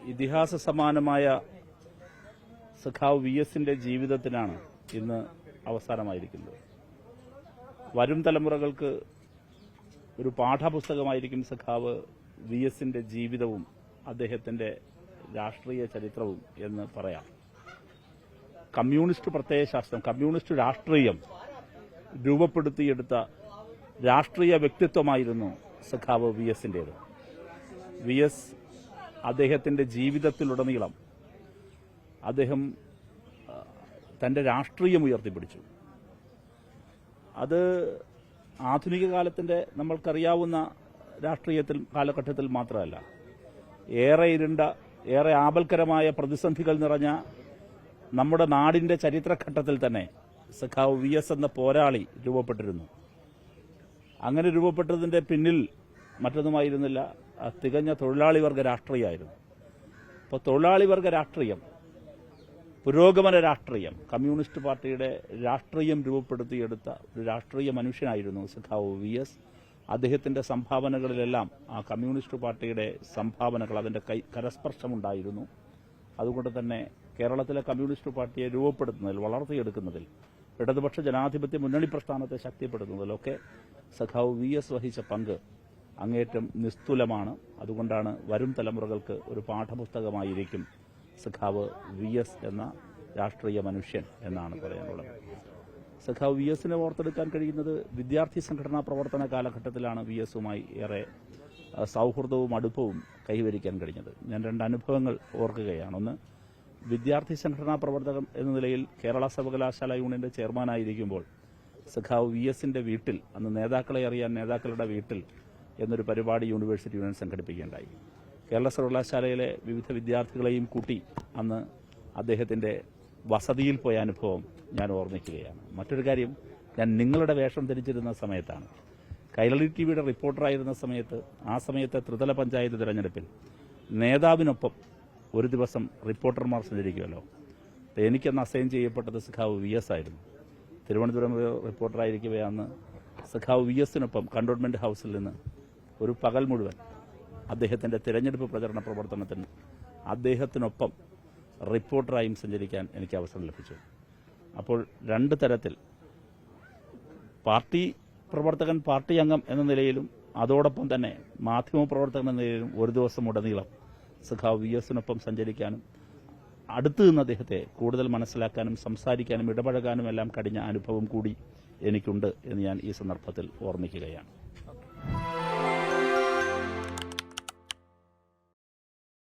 ഇതിഹാസ സമാനമായ സഖാവ് വി എസിന്റെ ജീവിതത്തിനാണ് ഇന്ന് അവസാനമായിരിക്കുന്നത്. വരും തലമുറകൾക്ക് ഒരു പാഠപുസ്തകമായിരിക്കും സഖാവ് വി എസിന്റെ ജീവിതവും അദ്ദേഹത്തിന്റെ രാഷ്ട്രീയ ചരിത്രവും എന്ന് പറയാം. കമ്മ്യൂണിസ്റ്റ് പ്രത്യയശാസ്ത്രം, കമ്മ്യൂണിസ്റ്റ് രാഷ്ട്രീയം രൂപപ്പെടുത്തിയെടുത്ത രാഷ്ട്രീയ വ്യക്തിത്വമായിരുന്നു സഖാവ് വി എസിന്റേത്. വി എസ് അദ്ദേഹത്തിന്റെ ജീവിതത്തിലുടനീളം അദ്ദേഹം തന്റെ രാഷ്ട്രീയം ഉയർത്തിപ്പിടിച്ചു. അത് ആധുനിക കാലത്തിന്റെ നമ്മൾക്കറിയാവുന്ന രാഷ്ട്രീയത്തിൽ കാലഘട്ടത്തിൽ മാത്രമല്ല, ഏറെ ഇരുണ്ട, ഏറെ ആപൽക്കരമായ പ്രതിസന്ധികൾ നിറഞ്ഞ നമ്മുടെ നാടിന്റെ ചരിത്രഘട്ടത്തിൽ തന്നെ സഖാവ് വി എസ് എന്ന പോരാളി രൂപപ്പെട്ടിരുന്നു. അങ്ങനെ രൂപപ്പെട്ടതിന്റെ പിന്നിൽ മറ്റൊന്നുമായിരുന്നില്ല, തികഞ്ഞ തൊഴിലാളി വർഗ രാഷ്ട്രീയമായിരുന്നു. അപ്പോൾ തൊഴിലാളി വർഗ രാഷ്ട്രീയം, പുരോഗമന രാഷ്ട്രീയം, കമ്മ്യൂണിസ്റ്റ് പാർട്ടിയുടെ രാഷ്ട്രീയം രൂപപ്പെടുത്തിയെടുത്ത ഒരു രാഷ്ട്രീയ മനുഷ്യനായിരുന്നു സഖാവ് വി എസ്. അദ്ദേഹത്തിന്റെ സംഭാവനകളിലെല്ലാം ആ കമ്മ്യൂണിസ്റ്റ് പാർട്ടിയുടെ സംഭാവനകൾ, അതിന്റെ കരസ്പർശമുണ്ടായിരുന്നു. അതുകൊണ്ട് തന്നെ കേരളത്തിലെ കമ്മ്യൂണിസ്റ്റ് പാർട്ടിയെ രൂപപ്പെടുത്തുന്നതിൽ, വളർത്തിയെടുക്കുന്നതിൽ, ഇടതുപക്ഷ ജനാധിപത്യ മുന്നണി പ്രസ്ഥാനത്തെ ശക്തിപ്പെടുത്തുന്നതിലൊക്കെ സഖാവ് വി എസ് വഹിച്ച പങ്ക് അങ്ങേറ്റം നിസ്തുലമാണ്. അതുകൊണ്ടാണ് വരും തലമുറകൾക്ക് ഒരു പാഠപുസ്തകമായിരിക്കും സഖാവ് വി എസ് എന്ന രാഷ്ട്രീയ മനുഷ്യൻ എന്നാണ് പറയാനുള്ളത്. സഖാവ് വി എസിനെ ഓർത്തെടുക്കാൻ കഴിയുന്നത് വിദ്യാർത്ഥി സംഘടനാ പ്രവർത്തന കാലഘട്ടത്തിലാണ് വി എസുമായി ഏറെ സൗഹൃദവും അടുപ്പവും കൈവരിക്കാൻ കഴിഞ്ഞത്. ഞാൻ രണ്ട് അനുഭവങ്ങൾ ഓർക്കുകയാണ്. ഒന്ന്, വിദ്യാർത്ഥി സംഘടനാ പ്രവർത്തകൻ എന്ന നിലയിൽ കേരള സർവകലാശാല യൂണിയന്റെ ചെയർമാനായിരിക്കുമ്പോൾ സഖാവ് വി എസിന്റെ വീട്ടിൽ, അന്ന് നേതാക്കളെ അറിയാൻ നേതാക്കളുടെ വീട്ടിൽ എന്നൊരു പരിപാടി യൂണിവേഴ്സിറ്റി യൂണിയൻ സംഘടിപ്പിക്കുകയുണ്ടായി. കേരള സർവകലാശാലയിലെ വിവിധ വിദ്യാർത്ഥികളെയും കൂട്ടി അന്ന് അദ്ദേഹത്തിന്റെ വസതിയിൽ പോയ അനുഭവം ഞാൻ ഓർമ്മിക്കുകയാണ്. മറ്റൊരു കാര്യം, ഞാൻ നിങ്ങളുടെ വേഷം ധരിച്ചിരുന്ന സമയത്താണ്. കൈരളി ടിവിയുടെ റിപ്പോർട്ടറായിരുന്ന സമയത്ത്, ആ സമയത്തെ ത്രിതല പഞ്ചായത്ത് തിരഞ്ഞെടുപ്പിൽ നേതാവിനൊപ്പം ഒരു ദിവസം റിപ്പോർട്ടർമാർ സഞ്ചരിക്കുമല്ലോ. എനിക്കന്ന് അസൈൻ ചെയ്യപ്പെട്ടത് സഖാവ് വി എസ് ആയിരുന്നു. തിരുവനന്തപുരം റിപ്പോർട്ടറായിരിക്കവേ അന്ന് സഖാവ് വി എസിനൊപ്പം കണ്ടോൺമെന്റ് ഹൌസിൽ നിന്ന് ഒരു പകൽ മുഴുവൻ അദ്ദേഹത്തിന്റെ തിരഞ്ഞെടുപ്പ് പ്രചരണ പ്രവർത്തനത്തിന് അദ്ദേഹത്തിനൊപ്പം റിപ്പോർട്ടറായും സഞ്ചരിക്കാൻ എനിക്ക് അവസരം ലഭിച്ചു. അപ്പോൾ രണ്ട് തരത്തിൽ, പാർട്ടി പ്രവർത്തകൻ, പാർട്ടി അംഗം എന്ന നിലയിലും അതോടൊപ്പം തന്നെ മാധ്യമപ്രവർത്തകൻ എന്ന നിലയിലും ഒരു ദിവസം ഉടനീളം സഖാവ് വി എസിനൊപ്പം സഞ്ചരിക്കാനും അടുത്തു നിന്ന് അദ്ദേഹത്തെ കൂടുതൽ മനസ്സിലാക്കാനും സംസാരിക്കാനും ഇടപഴകാനും എല്ലാം കഴിഞ്ഞ അനുഭവം കൂടി എനിക്കുണ്ട് എന്ന് ഞാൻ ഈ സന്ദർഭത്തിൽ ഓർമ്മിക്കുകയാണ്.